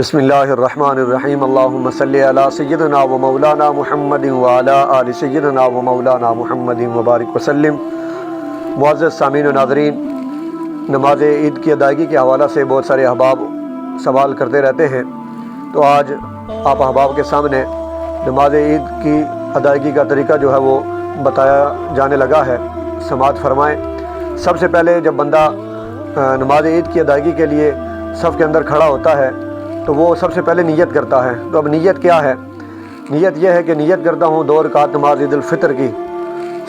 بسم اللہ الرحمن الرحیم اللہم صلی علی سیدنا و مولانا محمد وعلی آل سیدنا و مولانا محمد وبارک وسلم۔ معزز سامعین و ناظرین، نماز عید کی ادائیگی کے حوالہ سے بہت سارے احباب سوال کرتے رہتے ہیں، تو آج آپ احباب کے سامنے نماز عید کی ادائیگی کا طریقہ جو ہے وہ بتایا جانے لگا ہے، سماعت فرمائیں۔ سب سے پہلے جب بندہ نماز عید کی ادائیگی کے لیے صف کے اندر کھڑا ہوتا ہے تو وہ سب سے پہلے نیت کرتا ہے۔ تو اب نیت کیا ہے؟ نیت یہ ہے کہ نیت کرتا ہوں 2 رکعت نماز عید الفطر کی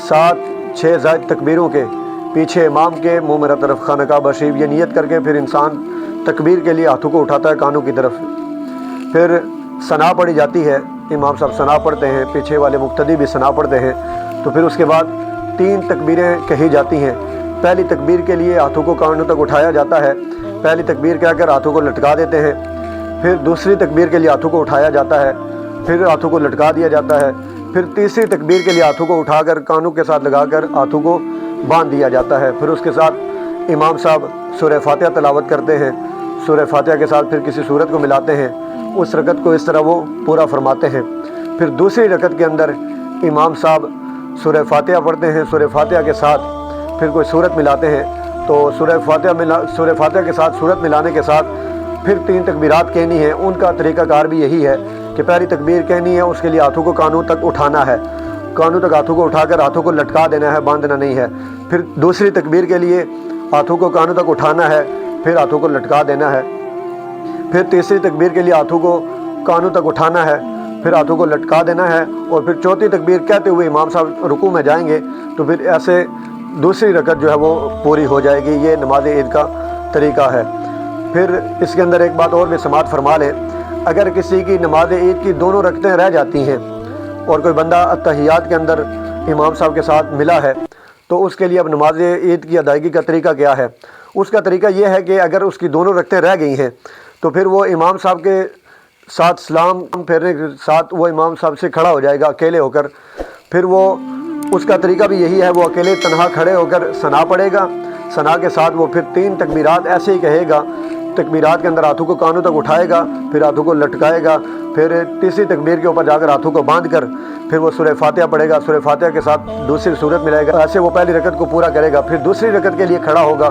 7-6 زائد تکبیروں کے، پیچھے امام کے، منہ میرا طرف خانہ کعبہ شریف۔ یہ نیت کر کے پھر انسان تکبیر کے لیے ہاتھوں کو اٹھاتا ہے کانوں کی طرف، پھر ثنا پڑھی جاتی ہے، امام صاحب ثنا پڑھتے ہیں، پیچھے والے مقتدی بھی ثنا پڑھتے ہیں، تو پھر اس کے بعد 3 تکبیریں کہی جاتی ہیں۔ پہلی تکبیر کے لیے ہاتھوں کو کانوں تک اٹھایا جاتا ہے، پہلی تکبیر کہہ کر ہاتھوں کو لٹکا دیتے ہیں، پھر دوسری تکبیر کے لیے ہاتھوں کو اٹھایا جاتا ہے، پھر ہاتھوں کو لٹکا دیا جاتا ہے، پھر تیسری تکبیر کے لیے ہاتھوں کو اٹھا کر کانوں کے ساتھ لگا کر ہاتھوں کو باندھ دیا جاتا ہے۔ پھر اس کے ساتھ امام صاحب سورہ فاتحہ تلاوت کرتے ہیں، سورہ فاتحہ کے ساتھ پھر کسی سورت کو ملاتے ہیں، اس رکعت کو اس طرح وہ پورا فرماتے ہیں۔ پھر دوسری رکعت کے اندر امام صاحب سورہ فاتحہ پڑھتے ہیں، سورہ فاتحہ کے ساتھ پھر کوئی سورت ملاتے ہیں، تو سورہ فاتحہ کے ساتھ سورت ملانے کے ساتھ پھر 3 تکبیرات کہنی ہیں۔ ان کا طریقہ کار بھی یہی ہے کہ پہلی تکبیر کہنی ہے، اس کے لیے ہاتھوں کو کانوں تک اٹھانا ہے، کانوں تک ہاتھوں کو اٹھا کر ہاتھوں کو لٹکا دینا ہے، باندھنا نہیں ہے۔ پھر دوسری تکبیر کے لیے ہاتھوں کو کانوں تک اٹھانا ہے، پھر ہاتھوں کو لٹکا دینا ہے۔ پھر تیسری تکبیر کے لیے ہاتھوں کو کانوں تک اٹھانا ہے، پھر ہاتھوں کو لٹکا دینا ہے، اور پھر چوتھی تکبیر کہتے ہوئے امام صاحب رکوع میں جائیں گے، تو پھر ایسے دوسری رکعت جو ہے وہ پوری ہو جائے گی۔ یہ نماز عید کا طریقہ ہے۔ پھر اس کے اندر ایک بات اور بھی سماعت فرما لیں، اگر کسی کی نماز عید کی دونوں رکعتیں رہ جاتی ہیں اور کوئی بندہ اتحیات کے اندر امام صاحب کے ساتھ ملا ہے، تو اس کے لیے اب نماز عید کی ادائیگی کا طریقہ کیا ہے؟ اس کا طریقہ یہ ہے کہ اگر اس کی دونوں رکعتیں رہ گئی ہیں تو پھر وہ امام صاحب کے ساتھ سلام پھیرنے کے ساتھ وہ امام صاحب سے کھڑا ہو جائے گا اکیلے ہو کر۔ پھر وہ اس کا طریقہ بھی یہی ہے، وہ اکیلے تنہا کھڑے ہو کر ثنا پڑھے گا، ثنا کے ساتھ وہ پھر 3 تکبیرات ایسے ہی کہے گا، تکبیرات کے اندر ہاتھوں کو کانوں تک اٹھائے گا، پھر ہاتھوں کو لٹکائے گا، پھر تیسری تکبیر کے اوپر جا کر ہاتھوں کو باندھ کر پھر وہ سورہ فاتحہ پڑھے گا، سورہ فاتحہ کے ساتھ دوسری سورت ملائے گا، ایسے وہ پہلی رکعت کو پورا کرے گا۔ پھر دوسری رکعت کے لیے کھڑا ہوگا،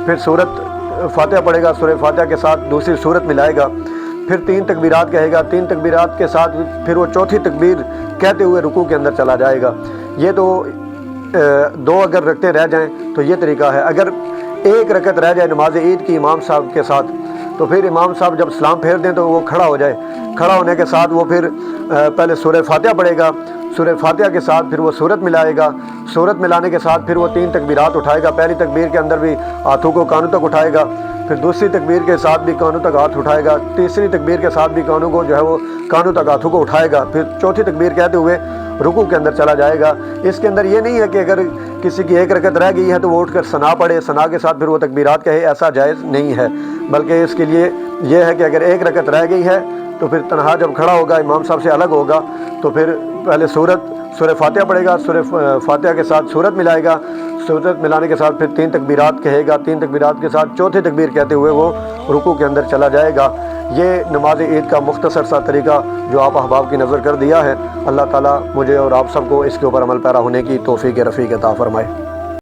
پھر سورت فاتحہ پڑھے گا، سورہ فاتحہ کے ساتھ دوسری سورت ملائے گا، پھر 3 تکبیرات کہے گا، 3 تکبیرات کے ساتھ پھر وہ چوتھی تکبیر کہتے ہوئے رکوع کے اندر چلا جائے گا۔ یہ تو 2 اگر رکعتیں رہ جائیں تو یہ طریقہ ہے۔ اگر 1 رکعت رہ جائے نماز عید کی امام صاحب کے ساتھ، تو پھر امام صاحب جب سلام پھیر دیں تو وہ کھڑا ہو جائے، کھڑا ہونے کے ساتھ وہ پھر پہلے سورہ فاتحہ پڑھے گا، سورہ فاتحہ کے ساتھ پھر وہ سورت ملائے گا، سورت ملانے کے ساتھ پھر وہ 3 تکبیرات اٹھائے گا۔ پہلی تکبیر کے اندر بھی ہاتھوں کو کانوں تک اٹھائے گا، پھر دوسری تکبیر کے ساتھ بھی کانوں تک ہاتھ اٹھائے گا، تیسری تکبیر کے ساتھ بھی کانوں کو جو ہے وہ کانوں تک ہاتھوں کو اٹھائے گا، پھر چوتھی تکبیر کہتے ہوئے رکوع کے اندر چلا جائے گا۔ اس کے اندر یہ نہیں ہے کہ اگر کسی کی 1 رکعت رہ گئی ہے تو وہ اٹھ کر ثنا پڑھے، ثنا کے ساتھ پھر وہ تکبیرات کہے، ایسا جائز نہیں ہے، بلکہ اس کے لیے یہ ہے کہ اگر 1 رکعت رہ گئی ہے تو پھر تنہا جب کھڑا ہوگا امام صاحب سے الگ ہوگا تو پھر پہلے سورہ فاتحہ پڑھے گا، سورہ فاتحہ کے ساتھ سورت ملائے گا، سورت ملانے کے ساتھ پھر 3 تکبیرات کہے گا، 3 تکبیرات کے ساتھ چوتھی تکبیر کہتے ہوئے وہ رکوع کے اندر چلا جائے گا۔ یہ نماز عید کا مختصر سا طریقہ جو آپ احباب کی نظر کر دیا ہے۔ اللہ تعالیٰ مجھے اور آپ سب کو اس کے اوپر عمل پیرا ہونے کی توفیق رفیق عطا فرمائے۔